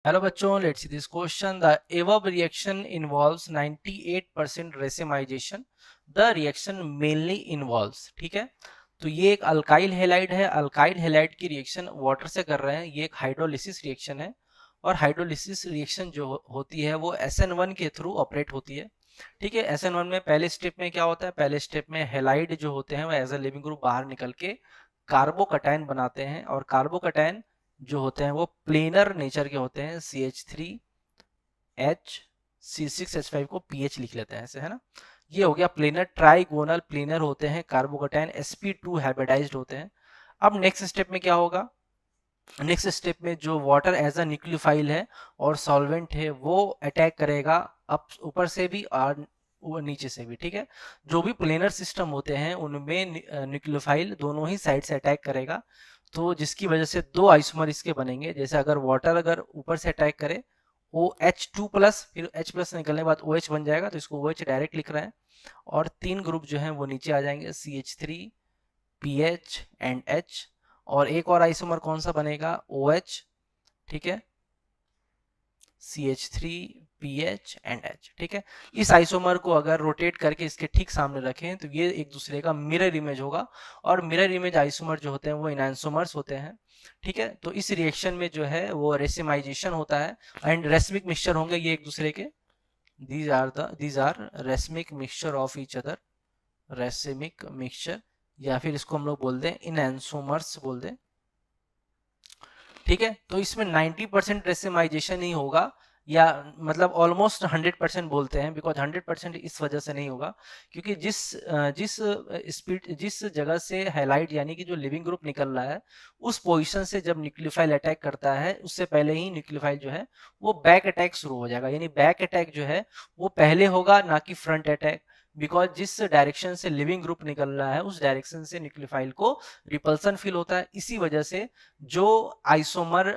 Hello बच्चों, let's see this question. The above reaction involves 98% racemization. The reaction mainly involves, ठीक है। तो ये एक अल्काइल हैलाइड है। अल्काइल हैलाइड की रिएक्शन वाटर से कर रहे हैं। ये एक हाइड्रोलिसिस रिएक्शन है और हाइड्रोलिसिस रिएक्शन जो होती है वो SN1 के थ्रू ऑपरेट होती है। ठीक है, SN1 में पहले स्टेप में क्या होता है? पहले स्टेप में हैलाइड जो होते हैं वो एज अ लिविंग ग्रुप बाहर निकल के कार्बोकटायन बनाते हैं और कार्बोकटायन जो होते हैं वो प्लेनर नेचर के होते हैं। CH3H C6H5 को PH लिख लेते हैं ऐसे, है ना। ये हो गया प्लेनर। ट्राइगोनल प्लेनर होते हैं कार्बोकटायन, sp2 हाइब्रिडाइज्ड होते हैं। अब नेक्स्ट स्टेप में क्या होगा? नेक्स्ट स्टेप में जो वाटर एज अ न्यूक्लियोफाइल है और सॉल्वेंट है वो अटैक करेगा अप ऊपर से भी और वो नीचे से भी। ठीक है, जो भी प्लेनर सिस्टम होते हैं उनमें न्यूक्लियोफाइल दोनों ही साइड से अटैक करेगा, तो जिसकी वजह से दो आइसोमर इसके बनेंगे। जैसे अगर वाटर अगर ऊपर से अटैक करे OH2 प्लस, फिर H प्लस निकलने के बाद OH बन जाएगा, तो इसको OH डायरेक्ट लिख रहे हैं। और तीन ग्रुप जो हैं वो नीचे आ जाएंगे, CH3 PH एंड H। और एक और आइसोमर कौन सा बनेगा? OH, ठीक है, CH3 PH एंड H। ठीक है, इस आइसोमर को अगर रोटेट करके इसके ठीक सामने रखें तो ये एक दूसरे का मिरर इमेज होगा। और मिरर इमेज आइसोमर जो होते हैं वो इनैंसोमर्स होते हैं। ठीक है, तो इस रिएक्शन में जो है वो रेसिमाइजेशन होता है एंड रेसमिक मिक्सचर होंगे ये एक दूसरे के। These are racemic mixture of each other, racemic mixture, या फिर इसको हम लोग बोल दें इनैंसोमर्स बोल दें। ठीक है, तो इसमें 90% रेसिमाइजेशन ही होगा, या मतलब ऑलमोस्ट 100% बोलते हैं, बिकॉज 100% इस वजह से नहीं होगा क्योंकि जिस स्पीड जिस जगह से हैलाइड यानी कि जो लिविंग ग्रुप निकल रहा है उस पोजीशन से जब न्यूक्लियोफाइल अटैक करता है उससे पहले ही न्यूक्लियोफाइल जो है वो बैक अटैक शुरू हो जाएगा। यानी बैक अटैक जो है वो पहले होगा, ना कि फ्रंट अटैक। बिकॉज जिस डायरेक्शन से लिविंग ग्रुप निकल रहा है उस डायरेक्शन से न्यूक्लियोफाइल को रिपल्सन फील होता है। इसी वजह से जो आइसोमर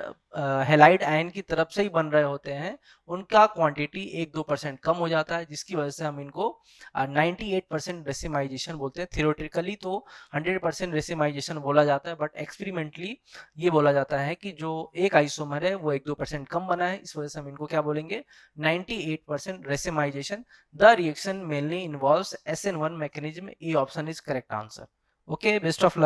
हेलाइड आयन की तरफ से ही बन रहे होते हैं उनका क्वांटिटी 1-2% कम हो जाता है, जिसकी वजह से हम इनको 98% रेसिमाइजेशन बोलते हैं। थियोरेटिकली तो 100% रेसिमाइजेशन बोला जाता है, बट एक्सपेरिमेंटली ये बोला जाता है कि जो एक आइसोमर है वो 1-2% कम बना है, इस वजह से हम इनको क्या बोलेंगे? 98% racemisation. The reaction mainly involves SN1 mechanism. A option is correct answer. Okay, best of luck.